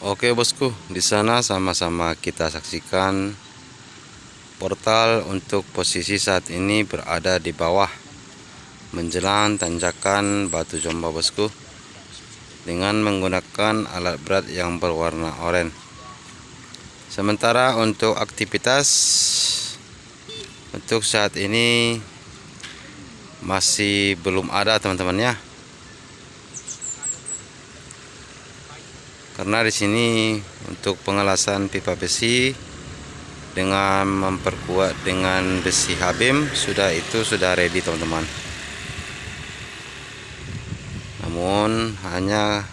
Oke bosku, di sana sama-sama kita saksikan portal untuk posisi saat ini berada di bawah menjelang tanjakan Batu Jomba bosku, dengan menggunakan alat berat yang berwarna oranye. Sementara untuk aktivitas untuk saat ini masih belum ada teman-teman ya. Karena di sini untuk pengelasan pipa besi dengan memperkuat dengan besi habim sudah ready teman-teman. Namun hanya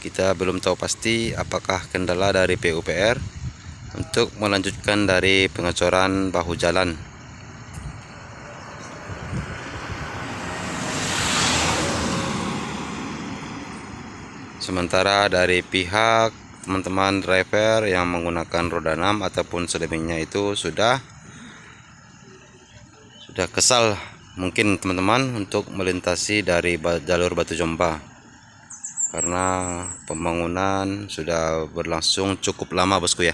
kita belum tahu pasti apakah kendala dari PUPR untuk melanjutkan dari pengecoran bahu jalan. Sementara dari pihak teman-teman driver yang menggunakan roda 6 ataupun selebihnya itu sudah kesal mungkin teman-teman untuk melintasi dari jalur Batu Jomba, karena pembangunan sudah berlangsung cukup lama bosku ya.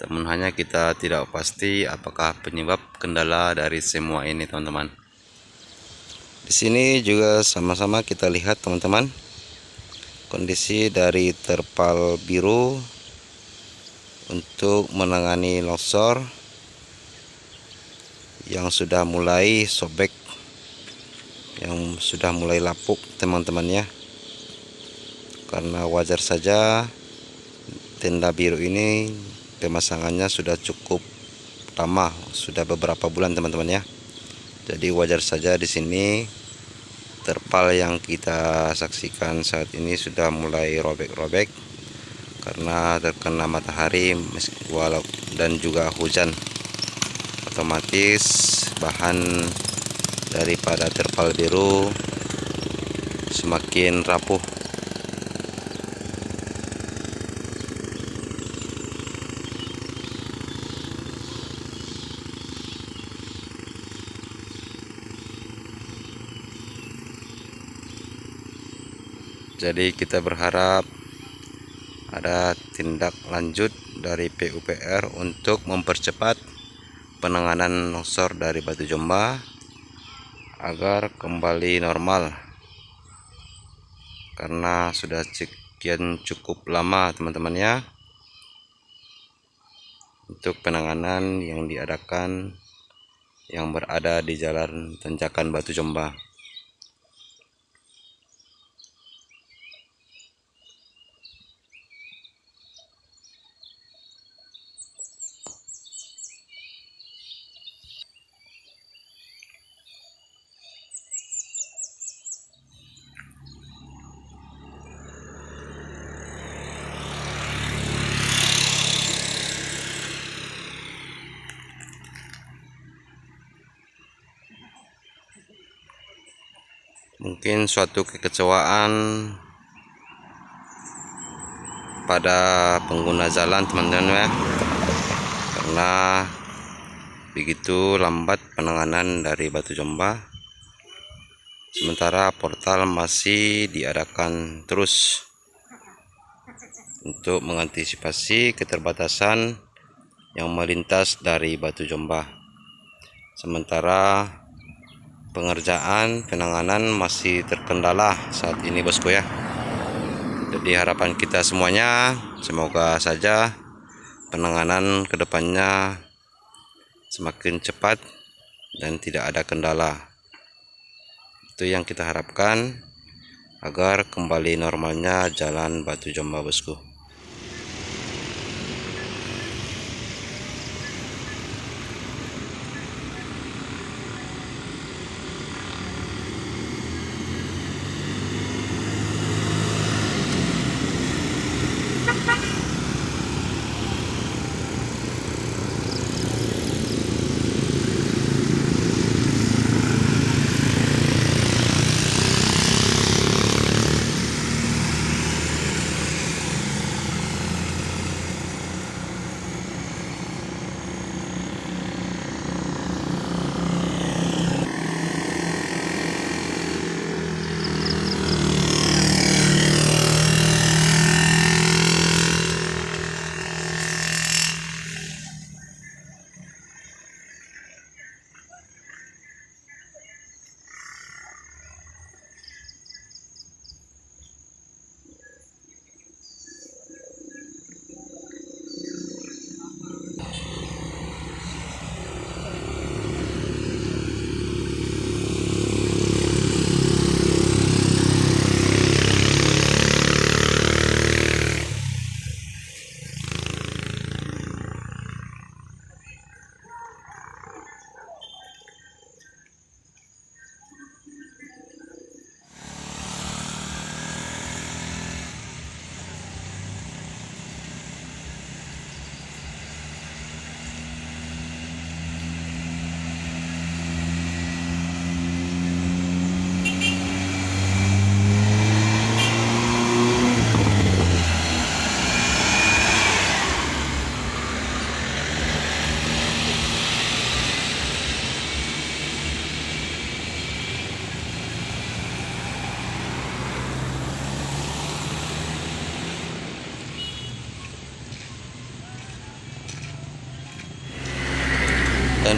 Namun hanya kita tidak pasti apakah penyebab kendala dari semua ini teman-teman. Di sini juga sama-sama kita lihat teman-teman kondisi dari terpal biru untuk menangani longsor yang sudah mulai sobek, yang sudah mulai lapuk teman-teman ya. Karena wajar saja tenda biru ini pemasangannya sudah cukup lama, sudah beberapa bulan teman-teman ya. Jadi wajar saja di sini terpal yang kita saksikan saat ini sudah mulai robek-robek karena terkena matahari walau dan juga hujan. Otomatis bahan daripada terpal biru semakin rapuh. Jadi kita berharap ada tindak lanjut dari PUPR untuk mempercepat penanganan longsor dari Batu Jomba agar kembali normal, karena sudah sekian cukup lama teman-teman ya untuk penanganan yang diadakan yang berada di jalan tanjakan Batu Jomba. Mungkin suatu kekecewaan pada pengguna jalan teman-teman ya, karena begitu lambat penanganan dari Batu Jomba, sementara portal masih diadakan terus untuk mengantisipasi keterbatasan yang melintas dari Batu Jomba. Sementara pengerjaan penanganan masih terkendala saat ini bosku ya. Jadi harapan kita semuanya semoga saja penanganan kedepannya semakin cepat dan tidak ada kendala. Itu yang kita harapkan agar kembali normalnya jalan Batu Jomba bosku.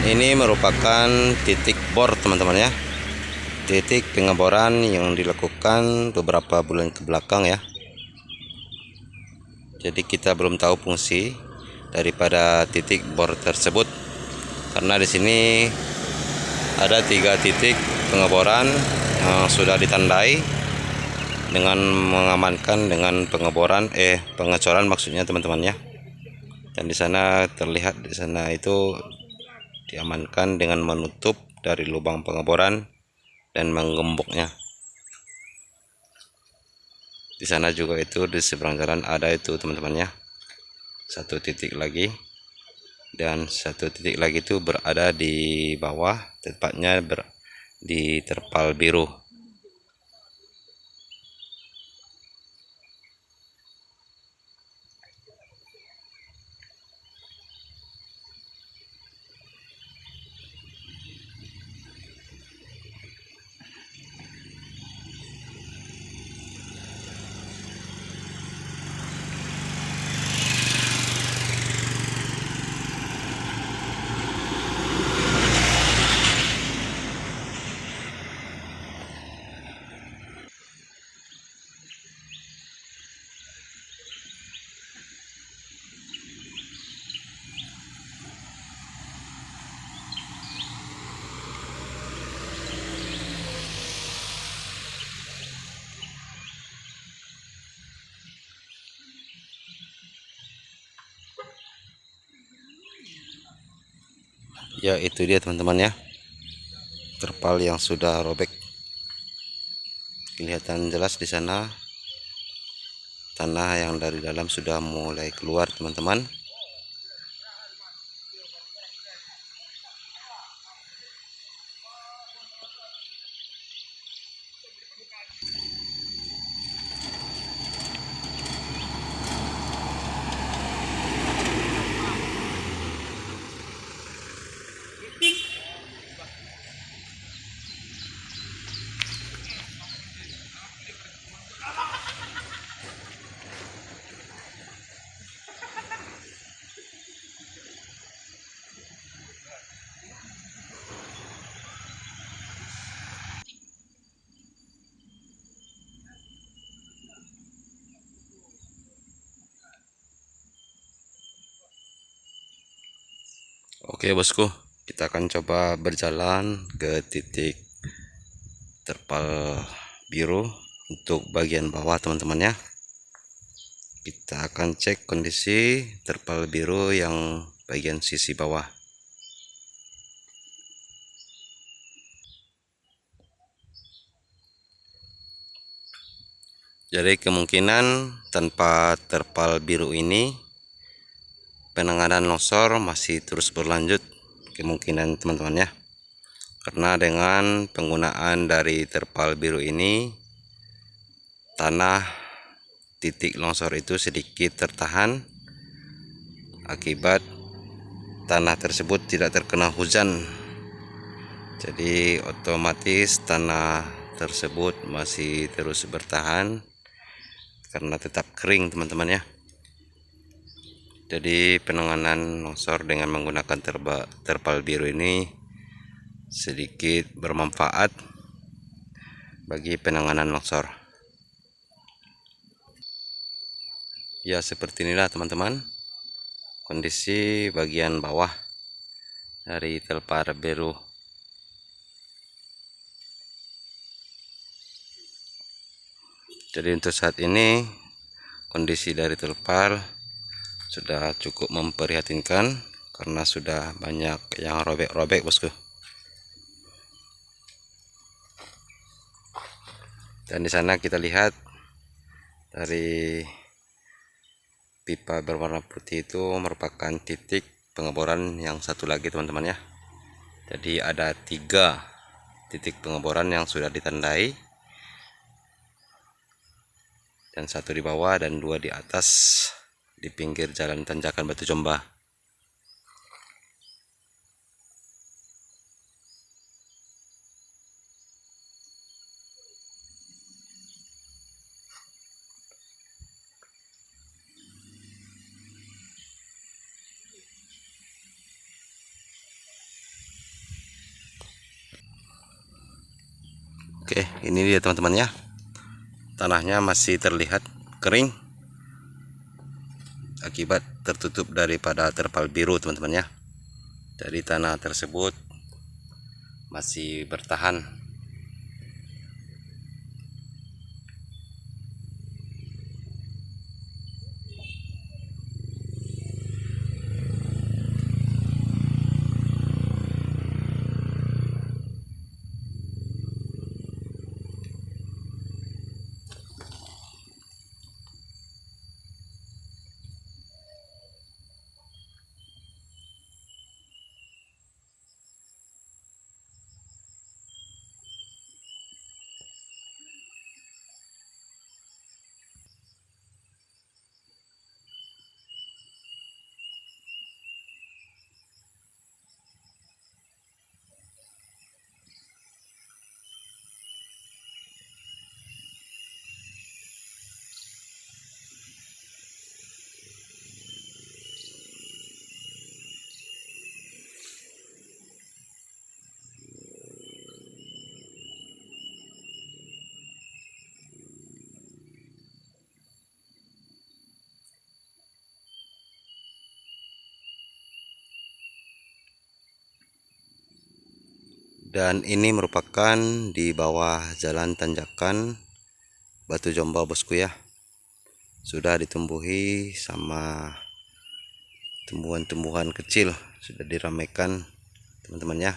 ini merupakan titik bor teman-teman ya, titik pengeboran yang dilakukan beberapa bulan ke belakang ya. Jadi kita belum tahu fungsi daripada titik bor tersebut, karena di sini ada 3 titik pengeboran yang sudah ditandai dengan mengamankan dengan pengecoran maksudnya teman-teman ya. Dan di sana terlihat, di sana itu diamankan dengan menutup dari lubang pengeboran dan menggemboknya. Di sana juga itu di seberang jalan ada itu teman-teman ya, 1 titik lagi, dan 1 titik lagi itu berada di bawah, tepatnya di terpal biru. Ya, itu dia teman-teman ya, terpal yang sudah robek. Kelihatan jelas di sana tanah yang dari dalam sudah mulai keluar teman-teman. Oke bosku, kita akan coba berjalan ke titik terpal biru untuk bagian bawah teman-teman ya. Kita akan cek kondisi terpal biru yang bagian sisi bawah. Jadi kemungkinan tanpa terpal biru ini penanganan longsor masih terus berlanjut kemungkinan teman-teman ya. Karena dengan penggunaan dari terpal biru ini, tanah titik longsor itu sedikit tertahan akibat tanah tersebut tidak terkena hujan. Jadi otomatis tanah tersebut masih terus bertahan karena tetap kering teman-teman ya. Jadi penanganan longsor dengan menggunakan terpal biru ini sedikit bermanfaat bagi penanganan longsor. Ya, seperti inilah teman-teman kondisi bagian bawah dari terpal biru. Jadi untuk saat ini kondisi dari terpal sudah cukup memprihatinkan karena sudah banyak yang robek-robek bosku. Dan di sana kita lihat dari pipa berwarna putih itu merupakan titik pengeboran yang satu lagi teman-teman ya. Jadi ada 3 titik pengeboran yang sudah ditandai, dan 1 di bawah dan 2 di atas di pinggir jalan tanjakan Batu Jomba. Oke, ini dia teman-teman ya. Tanahnya masih terlihat kering akibat tertutup daripada terpal biru teman-teman ya. Jadi tanah tersebut masih bertahan. Dan ini merupakan di bawah jalan tanjakan Batu Jombau bosku ya. Sudah ditumbuhi sama tumbuhan-tumbuhan kecil, sudah diramaikan teman-teman ya.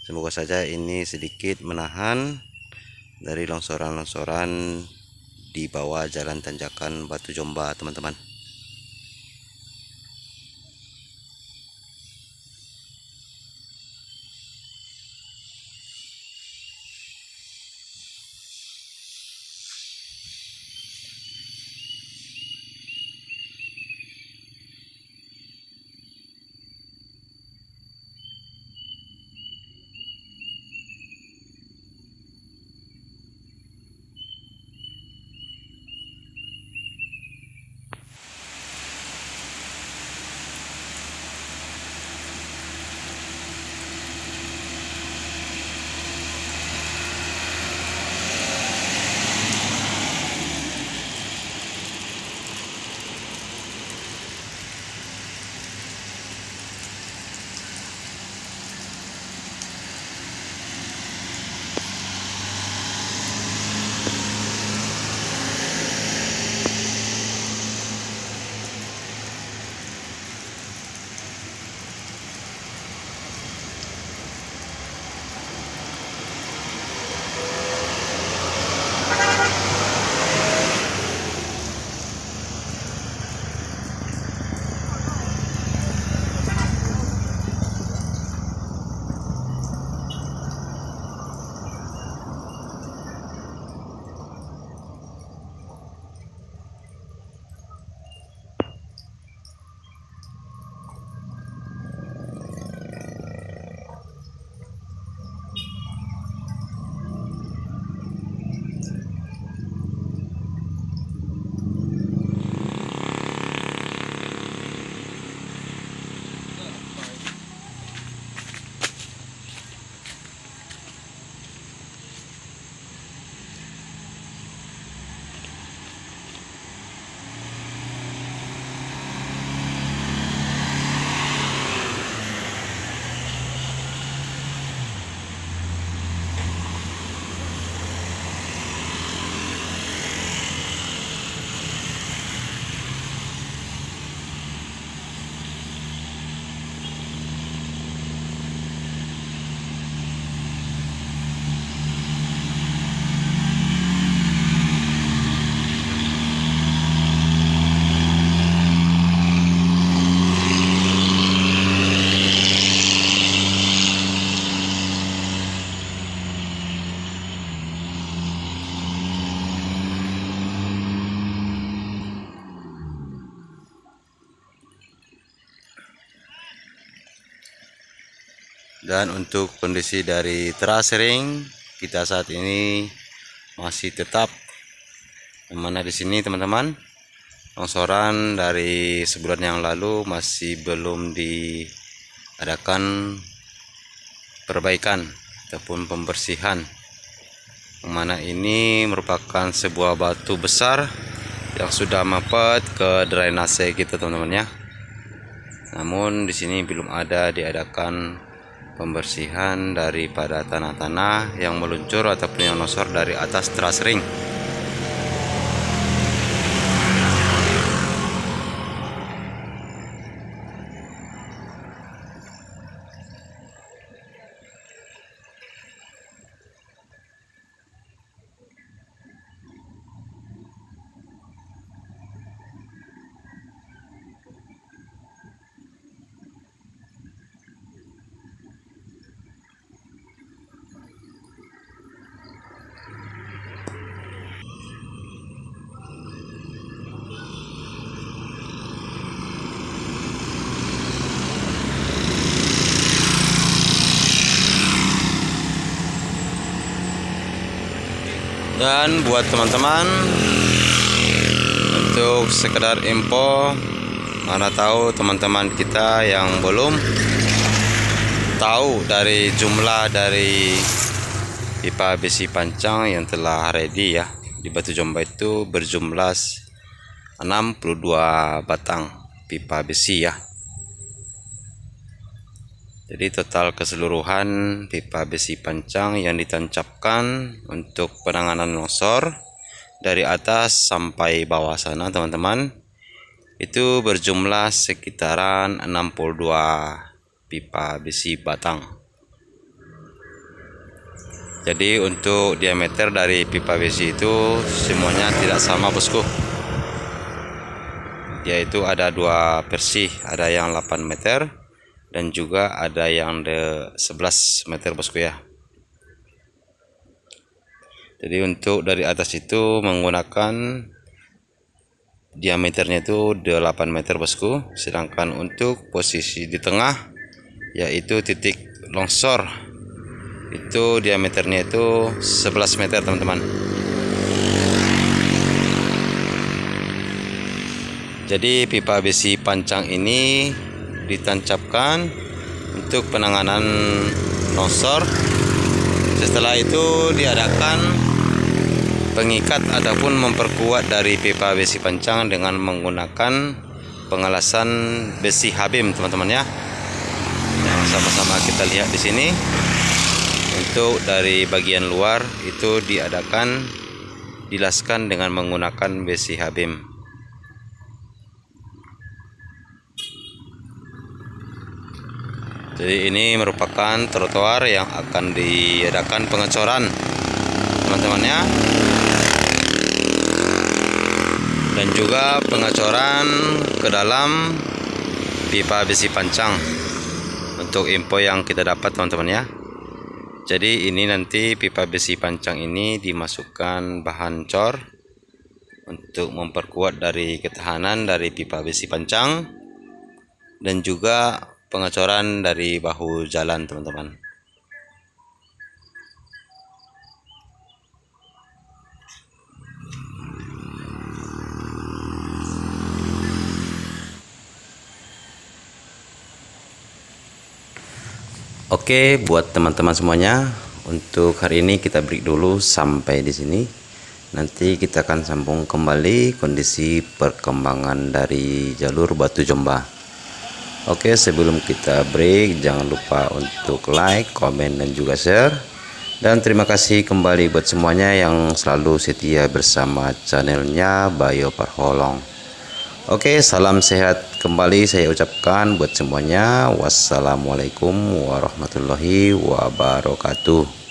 Semoga saja ini sedikit menahan dari longsoran-longsoran di bawah jalan tanjakan Batu Jombau teman-teman. Dan untuk kondisi dari terasering kita saat ini masih tetap, mana di sini teman-teman, longsoran dari sebulan yang lalu masih belum diadakan perbaikan ataupun pembersihan. Yang mana ini merupakan sebuah batu besar yang sudah mepet ke drainase kita teman-teman ya. Namun di sini belum ada diadakan pembersihan daripada tanah-tanah yang meluncur ataupun yang longsor dari atas teras ring. Dan buat teman-teman, untuk sekedar info, mana tahu teman-teman kita yang belum tahu dari jumlah dari pipa besi pancang yang telah ready ya di Batu Jombah itu berjumlah 62 batang pipa besi ya. Jadi total keseluruhan pipa besi pancang yang ditancapkan untuk penanganan longsor dari atas sampai bawah sana teman-teman, itu berjumlah sekitaran 62 pipa besi batang. Jadi untuk diameter dari pipa besi itu semuanya tidak sama bosku, yaitu ada dua versi, ada yang 8 meter dan juga ada yang 11 meter bosku ya. Jadi untuk dari atas itu menggunakan diameternya itu 8 meter bosku, sedangkan untuk posisi di tengah yaitu titik longsor itu diameternya itu 11 meter teman-teman. Jadi pipa besi pancang ini ditancapkan untuk penanganan longsor. Setelah itu diadakan pengikat ataupun memperkuat dari pipa besi pancang dengan menggunakan pengelasan besi habim teman-teman ya. Yang sama-sama kita lihat di sini. Untuk dari bagian luar itu dilaskan dengan menggunakan besi habim. Jadi ini merupakan trotoar yang akan diadakan pengecoran teman-teman ya, dan juga pengecoran ke dalam pipa besi pancang. Untuk info yang kita dapat teman-teman ya, jadi ini nanti pipa besi pancang ini dimasukkan bahan cor untuk memperkuat dari ketahanan dari pipa besi pancang dan juga pengecoran dari bahu jalan teman-teman. Oke, buat teman-teman semuanya, untuk hari ini kita break dulu sampai di sini. Nanti kita akan sambung kembali kondisi perkembangan dari jalur Batu Jombah. Oke, sebelum kita break, jangan lupa untuk like, komen, dan juga share. Dan terima kasih kembali buat semuanya yang selalu setia bersama channelnya Bayo Parholong. Oke, salam sehat kembali saya ucapkan buat semuanya. Wassalamualaikum warahmatullahi wabarakatuh.